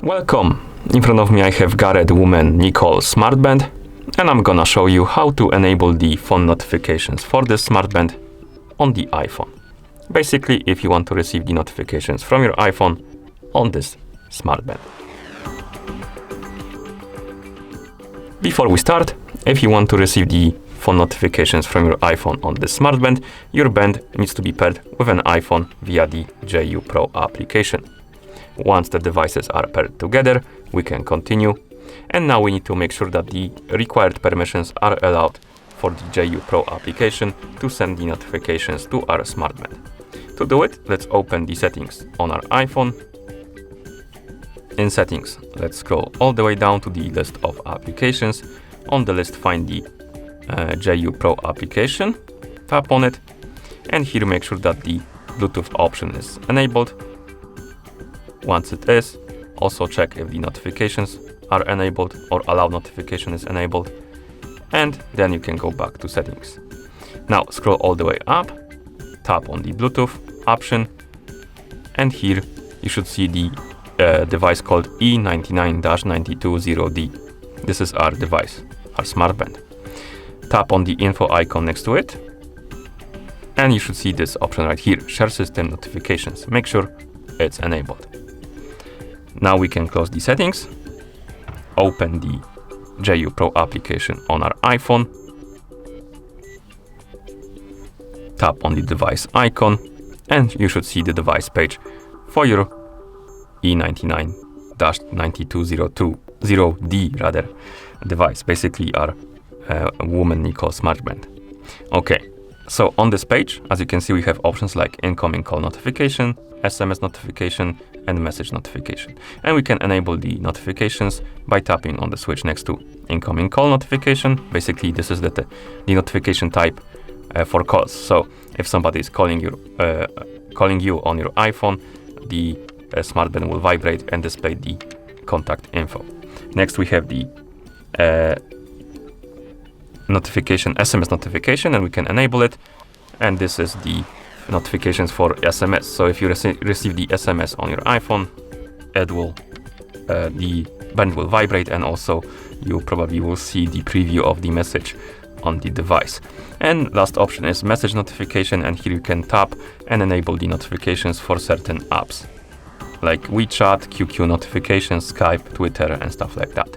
Welcome! In front of me I have Garett woman Nicole smartband, and I'm gonna show you how to enable the phone notifications for this smartband on the iPhone. Basically, if you want to receive the notifications from your iPhone on this smartband. Before we start, if you want to receive the phone notifications from your iPhone on this smartband, your band needs to be paired with an iPhone via the JU Pro application. Once the devices are paired together, we can continue. And now we need to make sure that the required permissions are allowed for the JU Pro application to send the notifications to our smartband. To do it, let's open the settings on our iPhone. In settings, let's scroll all the way down to the list of applications. On the list, find the JU Pro application, tap on it, and here make sure that the Bluetooth option is enabled. Once it is, also check if the notifications are enabled or allow notification is enabled, and then you can go back to settings. Now scroll all the way up, tap on the Bluetooth option, and here you should see the device called E99-920D. This is our device, our smartband. Tap on the info icon next to it, and you should see this option right here, share system notifications. Make sure it's enabled. Now we can close the settings, open the JU Pro application on our iPhone, tap on the device icon, and you should see the device page for your E99-920D device, basically our woman Nicole smartband. Okay, so on this page, as you can see, we have options like incoming call notification, SMS notification, and message notification. And we can enable the notifications by tapping on the switch next to incoming call notification. Basically, this is the notification type for calls. So if somebody is calling you on your iPhone, the smartband will vibrate and display the contact info. Next, we have the notification, SMS notification, and we can enable it. And this is the notifications for SMS. So if you receive the SMS on your iPhone, the band will vibrate, and also you probably will see the preview of the message on the device. And last option is message notification, and here you can tap and enable the notifications for certain apps like WeChat, QQ notifications, Skype, Twitter, and stuff like that.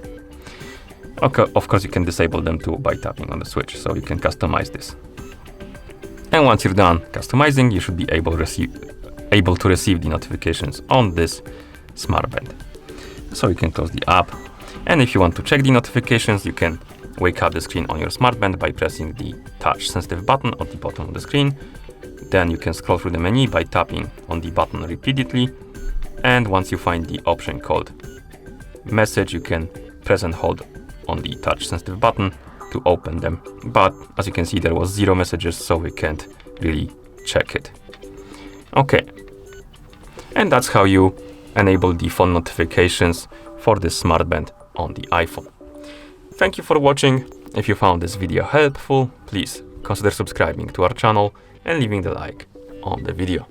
Okay, of course you can disable them too by tapping on the switch, so you can customize this. And once you're done customizing, you should be able to receive the notifications on this smartband. So you can close the app, and if you want to check the notifications, you can wake up the screen on your smartband by pressing the touch sensitive button at the bottom of the screen. Then you can scroll through the menu by tapping on the button repeatedly, and once you find the option called message, you can press and hold on the touch sensitive button to open them. But as you can see, there was 0 messages, so we can't really check it. Okay, and that's how you enable the phone notifications for this smartband on the iPhone. Thank you for watching. If you found this video helpful, please consider subscribing to our channel and leaving the like on the video.